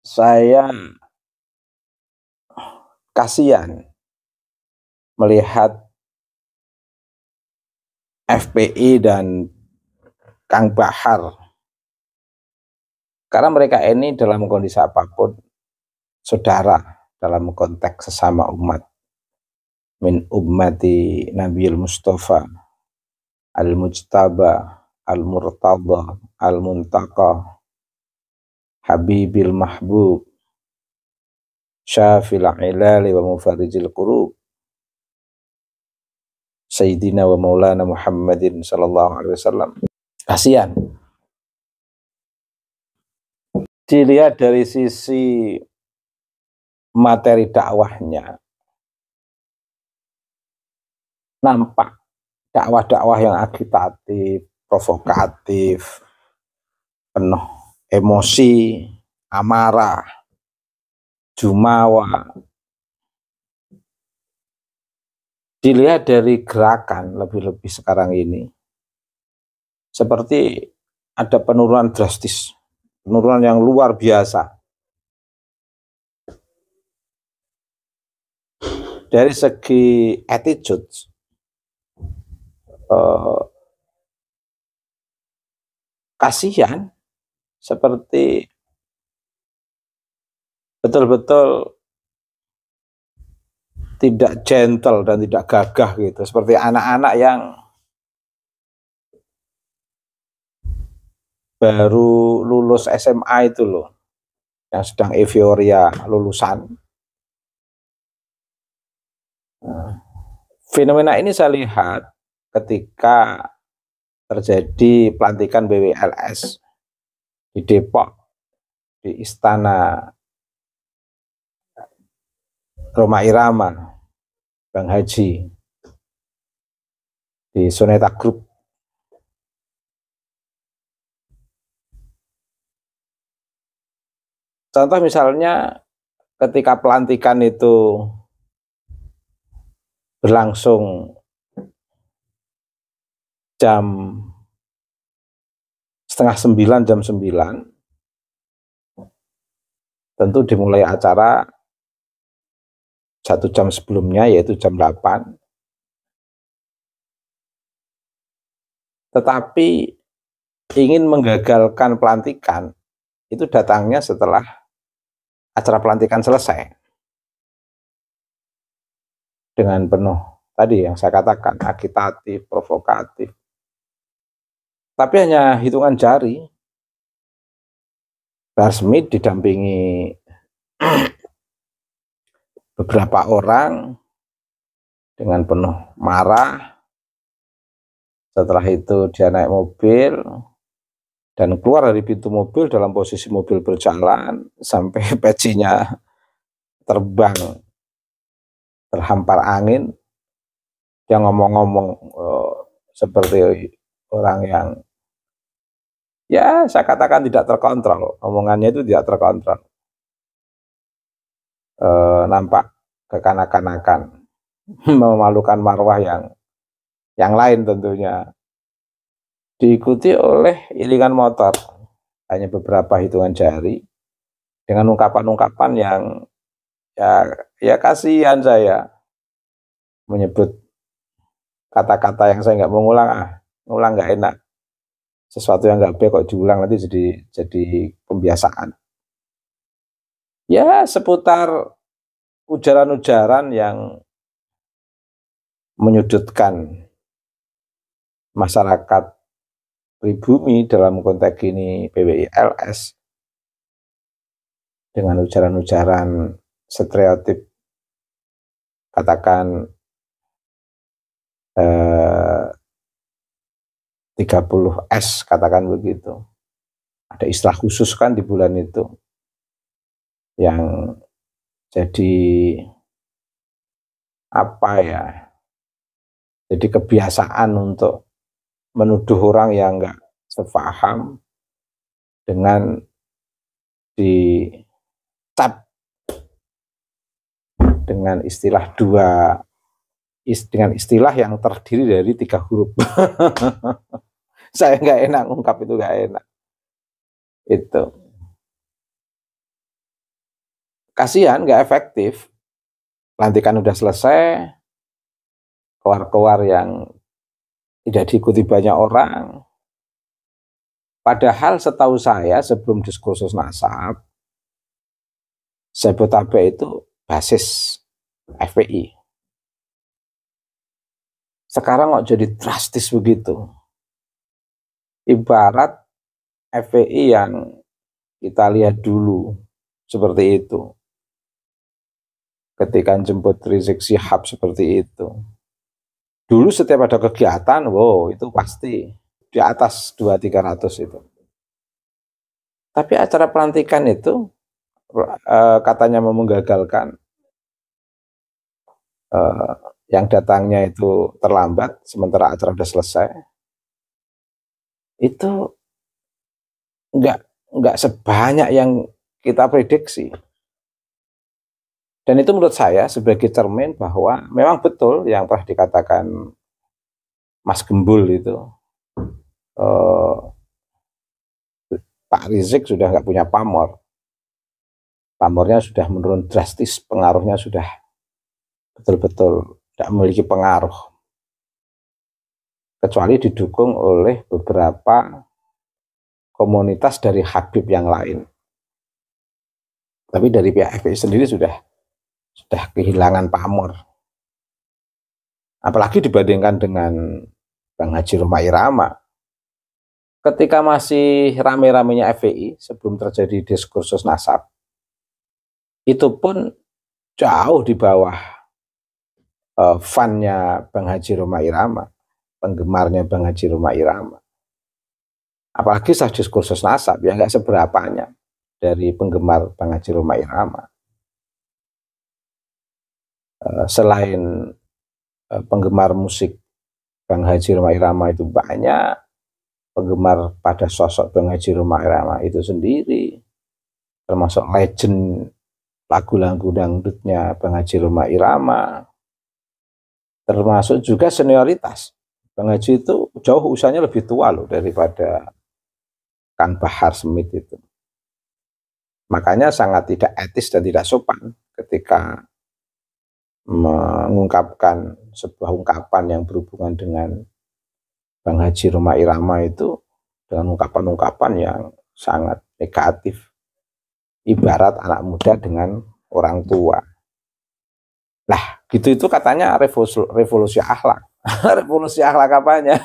Saya kasihan melihat FPI dan Kang Bahar, karena mereka ini dalam kondisi apapun saudara dalam konteks sesama umat. Min ummati Nabiul Mustafa Al-Mujtaba Al-Murtada Al-Muntaqa Habibil Mahbub Syafil Ilali wa Mufarijil Qurub Sayyidina wa Maulana Muhammadin sallallahu alaihi wasallam. Kasihan dilihat dari sisi materi dakwahnya, nampak dakwah-dakwah yang agitatif, provokatif, penuh emosi, amarah, jumawa. Dilihat dari gerakan lebih-lebih sekarang ini, seperti ada penurunan drastis, penurunan yang luar biasa. Dari segi attitude, kasihan, seperti betul-betul tidak gentle dan tidak gagah gitu, seperti anak-anak yang baru lulus SMA itu loh, yang sedang euforia lulusan. Fenomena ini saya lihat ketika terjadi pelantikan BWLS di Depok, di Istana Roma Irama, Bang Haji, di Soneta Group. Contoh misalnya ketika pelantikan itu berlangsung jam 8:30, jam 9, tentu dimulai acara 1 jam sebelumnya, yaitu jam 8. Tetapi ingin menggagalkan pelantikan itu datangnya setelah acara pelantikan selesai, dengan penuh tadi yang saya katakan agitatif, provokatif. Tapi hanya hitungan jari, Bahar Smith didampingi beberapa orang dengan penuh marah. Setelah itu dia naik mobil dan keluar dari pintu mobil dalam posisi mobil berjalan sampai pecinya terbang, terhampar angin. Dia ngomong-ngomong seperti orang yang, ya saya katakan tidak terkontrol, omongannya itu tidak terkontrol. Nampak kekanak-kanakan, memalukan marwah yang lain tentunya. Diikuti oleh iringan motor, hanya beberapa hitungan jari, dengan ungkapan-ungkapan yang ya kasihan saya menyebut kata-kata yang saya nggak mau ngulang nggak enak. Sesuatu yang nggak baik kok diulang, nanti jadi pembiasaan. Ya seputar ujaran-ujaran yang menyudutkan masyarakat pribumi, dalam konteks ini BWLS, dengan ujaran-ujaran stereotip, katakan 30S, katakan begitu. Ada istilah khusus kan di bulan itu yang jadi apa ya, jadi kebiasaan untuk menuduh orang yang nggak sepaham dengan dicap dengan istilah dengan istilah yang terdiri dari 3 huruf. Saya nggak enak ngungkap itu, nggak enak. Itu kasihan, nggak efektif. Pelantikan udah selesai, keluar-keluar yang tidak diikuti banyak orang. Padahal setahu saya sebelum diskursus nasab, Jabodetabek itu basis FPI. Sekarang kok jadi drastis begitu. Ibarat FPI yang kita lihat dulu seperti itu. Ketika jemput Rizik Syihab seperti itu. Dulu setiap ada kegiatan, wow itu pasti di atas 200-300 itu. Tapi acara pelantikan itu katanya mau menggagalkan, yang datangnya itu terlambat sementara acara sudah selesai. Itu nggak sebanyak yang kita prediksi. Dan itu menurut saya sebagai cermin bahwa memang betul yang pernah dikatakan Mas Gembul itu, Pak Rizik sudah nggak punya pamor. Pamornya sudah menurun drastis, pengaruhnya sudah betul-betul tidak memiliki pengaruh. Kecuali didukung oleh beberapa komunitas dari Habib yang lain. Tapi dari pihak FPI sendiri sudah kehilangan pamor. Apalagi dibandingkan dengan Bang Haji Roma Irama. Ketika masih rame-ramenya FPI sebelum terjadi diskursus nasab, itu pun jauh di bawah fan-nya Bang Haji Roma Irama, penggemarnya Bang Haji Roma Irama. Apalagi saat diskursus nasab, ya nggak seberapanya dari penggemar Bang Haji Roma Irama. Selain penggemar musik Bang Haji Roma Irama itu banyak, penggemar pada sosok Bang Haji Roma Irama itu sendiri, termasuk legend lagu-lagu dangdutnya Bang Haji Roma Irama, termasuk juga senioritas. Bang Haji itu jauh usianya lebih tua loh daripada Kang Bahar Smith itu. Makanya sangat tidak etis dan tidak sopan ketika mengungkapkan sebuah ungkapan yang berhubungan dengan Bang Haji Roma Irama itu dengan ungkapan-ungkapan yang sangat negatif. Ibarat anak muda dengan orang tua. Nah, gitu itu katanya revolusi akhlak. Revolusi akhlak apanya?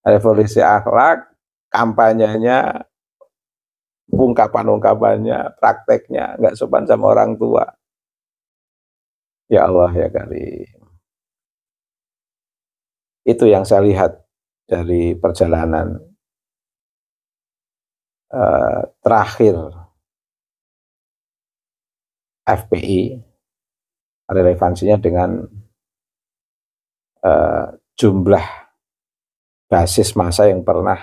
Revolusi akhlak, kampanyenya, ungkapan-ungkapannya, prakteknya nggak sopan sama orang tua. Ya Allah ya Karim. Itu yang saya lihat dari perjalanan terakhir FPI, relevansinya dengan jumlah basis massa yang pernah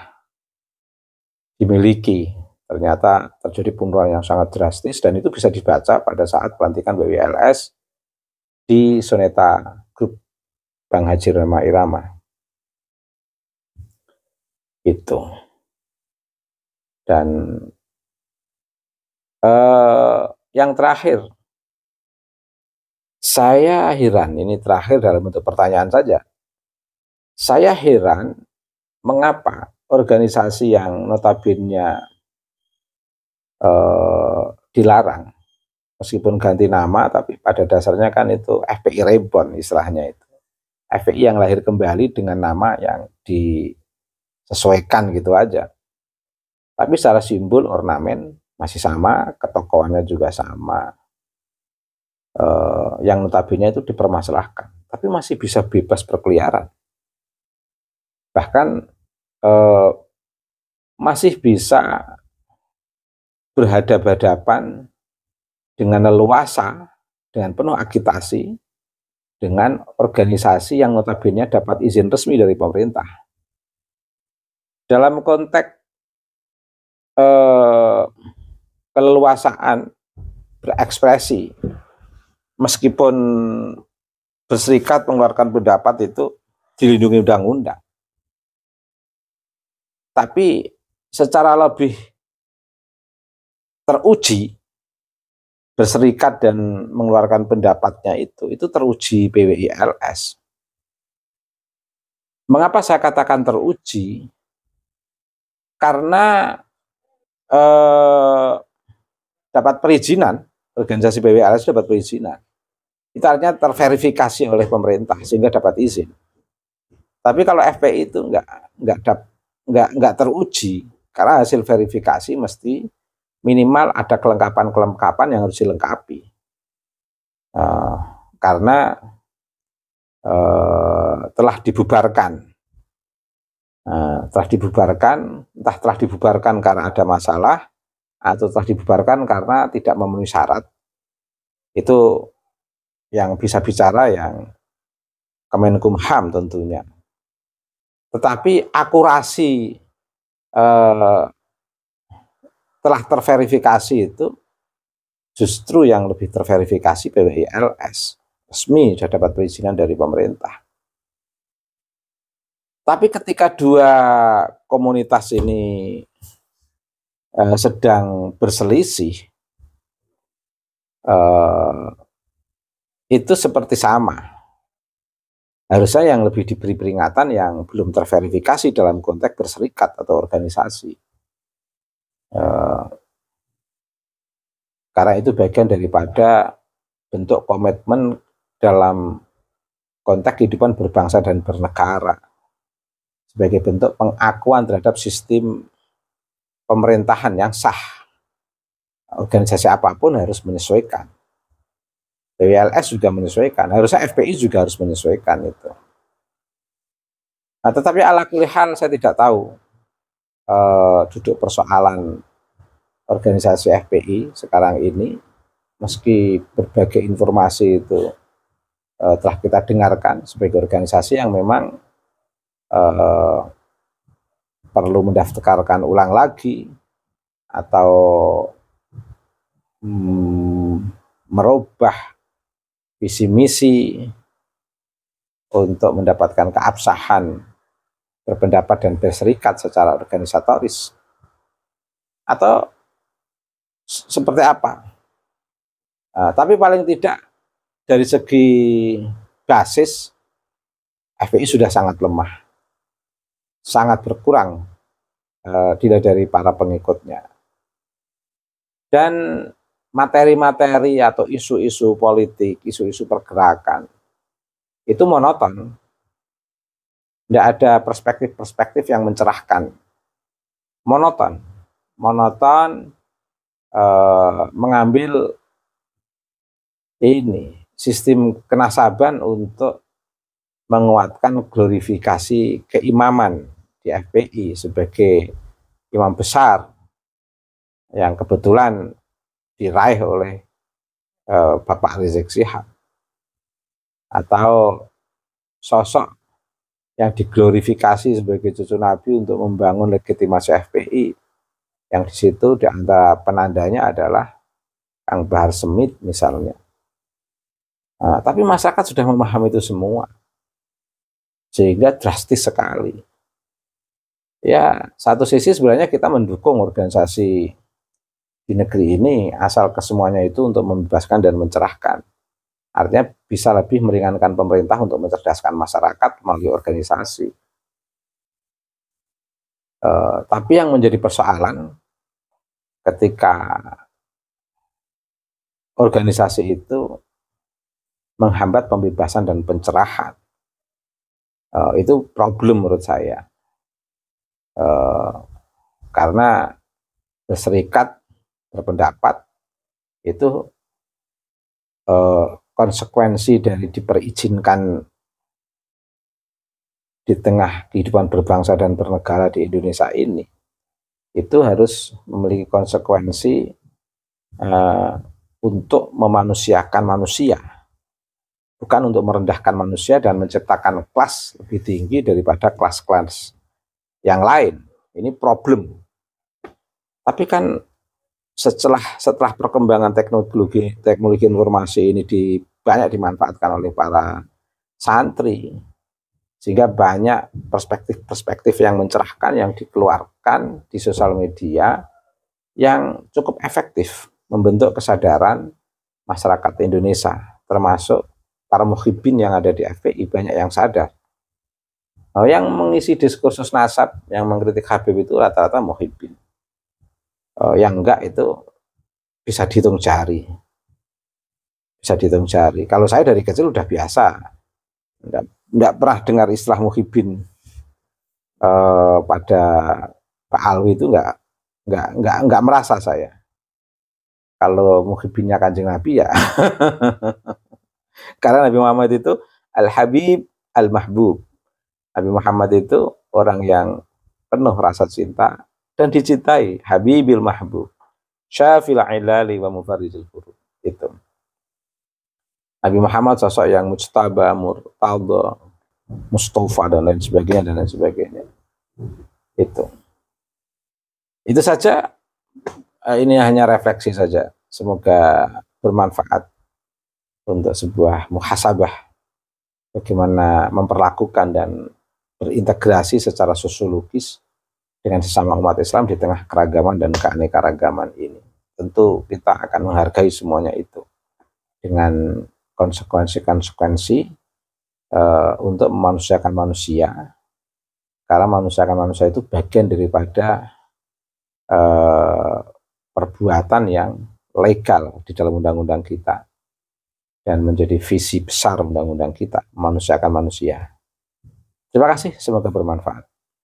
dimiliki. Ternyata terjadi penurunan yang sangat drastis dan itu bisa dibaca pada saat pelantikan WWLS di Soneta Group Bang Haji Roma Irama. Itu. Dan yang terakhir, saya heran, ini terakhir dalam bentuk pertanyaan saja. Saya heran mengapa organisasi yang notabene dilarang, meskipun ganti nama, tapi pada dasarnya kan itu FPI Reborn istilahnya itu. FPI yang lahir kembali dengan nama yang disesuaikan gitu aja. Tapi secara simbol, ornamen masih sama, ketokohannya juga sama. Yang notabene itu dipermasalahkan, tapi masih bisa bebas berkeliaran. Bahkan masih bisa berhadapan-hadapan dengan leluasa, dengan penuh agitasi, dengan organisasi yang notabene dapat izin resmi dari pemerintah. Dalam konteks keleluasaan berekspresi, meskipun berserikat mengeluarkan pendapat itu dilindungi undang-undang, tapi secara lebih teruji berserikat dan mengeluarkan pendapatnya itu teruji PWI-LS. Mengapa saya katakan teruji? Karena dapat perizinan, organisasi PWI-LS dapat perizinan. Itu artinya terverifikasi oleh pemerintah sehingga dapat izin. Tapi kalau FPI itu nggak teruji karena hasil verifikasi mesti minimal ada kelengkapan yang harus dilengkapi. Karena telah dibubarkan. Entah telah dibubarkan karena ada masalah atau telah dibubarkan karena tidak memenuhi syarat. Itu yang bisa bicara yang Kemenkumham tentunya. Tetapi akurasi telah terverifikasi itu justru yang lebih terverifikasi PWI-LS. Resmi sudah dapat perizinan dari pemerintah. Tapi ketika dua komunitas ini sedang berselisih, itu seperti sama. Harusnya yang lebih diberi peringatan yang belum terverifikasi dalam konteks berserikat atau organisasi. Karena itu bagian daripada bentuk komitmen dalam konteks kehidupan berbangsa dan bernegara. Sebagai bentuk pengakuan terhadap sistem pemerintahan yang sah. Organisasi apapun harus menyesuaikan. PWI-LS juga menyesuaikan, harusnya FPI juga harus menyesuaikan itu. Nah, tetapi ala kulli hal saya tidak tahu duduk persoalan organisasi FPI sekarang ini, meski berbagai informasi itu telah kita dengarkan sebagai organisasi yang memang perlu mendaftarkan ulang lagi atau merubah visi misi untuk mendapatkan keabsahan berpendapat dan berserikat secara organisatoris, atau seperti apa. Tapi paling tidak dari segi basis FPI sudah sangat lemah, sangat berkurang dilihat dari para pengikutnya. Dan materi-materi atau isu-isu politik, isu-isu pergerakan itu monoton. Tidak ada perspektif-perspektif yang mencerahkan. Monoton mengambil ini sistem kenasaban untuk menguatkan glorifikasi keimaman di FPI sebagai imam besar yang kebetulan diraih oleh Bapak Rizik Syihab, atau sosok yang diglorifikasi sebagai cucu Nabi untuk membangun legitimasi FPI, yang di situ di antara penandanya adalah Kang Bahar Smith misalnya. Tapi masyarakat sudah memahami itu semua, sehingga drastis sekali. Ya, satu sisi sebenarnya kita mendukung organisasi di negeri ini asal kesemuanya itu untuk membebaskan dan mencerahkan. Artinya bisa lebih meringankan pemerintah untuk mencerdaskan masyarakat melalui organisasi. Tapi yang menjadi persoalan ketika organisasi itu menghambat pembebasan dan pencerahan, itu problem menurut saya. Karena berserikat berpendapat itu konsekuensi dari diperizinkan di tengah kehidupan berbangsa dan bernegara di Indonesia ini, itu harus memiliki konsekuensi untuk memanusiakan manusia, bukan untuk merendahkan manusia dan menciptakan kelas lebih tinggi daripada kelas-kelas yang lain. Ini problem. Tapi kan setelah perkembangan teknologi informasi ini banyak dimanfaatkan oleh para santri, sehingga banyak perspektif-perspektif yang mencerahkan yang dikeluarkan di sosial media yang cukup efektif membentuk kesadaran masyarakat Indonesia, termasuk para muhibbin yang ada di FPI banyak yang sadar. Yang mengisi diskursus nasab, yang mengkritik Habib itu rata-rata muhibbin. Yang enggak itu bisa dihitung jari. Bisa dihitung jari. Kalau saya dari kecil udah biasa, enggak pernah dengar istilah muhibbin. Pada Pak Alwi itu enggak merasa saya. Kalau muhibbinnya Kanjeng Nabi ya. Karena Nabi Muhammad itu Al-Habib Al-Mahbub. Nabi Muhammad itu orang yang penuh rasa cinta dan dicintai. Habibil Mahbub. Syafil ilali wa mufarrijil furud. Itu. Nabi Muhammad sosok yang mujtaba, murtada, mustafa dan lain sebagainya. Itu saja. Ini hanya refleksi saja. Semoga bermanfaat untuk sebuah muhasabah bagaimana memperlakukan dan berintegrasi secara sosiologis dengan sesama umat Islam di tengah keragaman dan keanekaragaman ini. Tentu kita akan menghargai semuanya itu dengan konsekuensi-konsekuensi untuk memanusiakan manusia, karena memanusiakan manusia itu bagian daripada perbuatan yang legal di dalam undang-undang kita dan menjadi visi besar undang-undang kita, memanusiakan manusia. Terima kasih, semoga bermanfaat.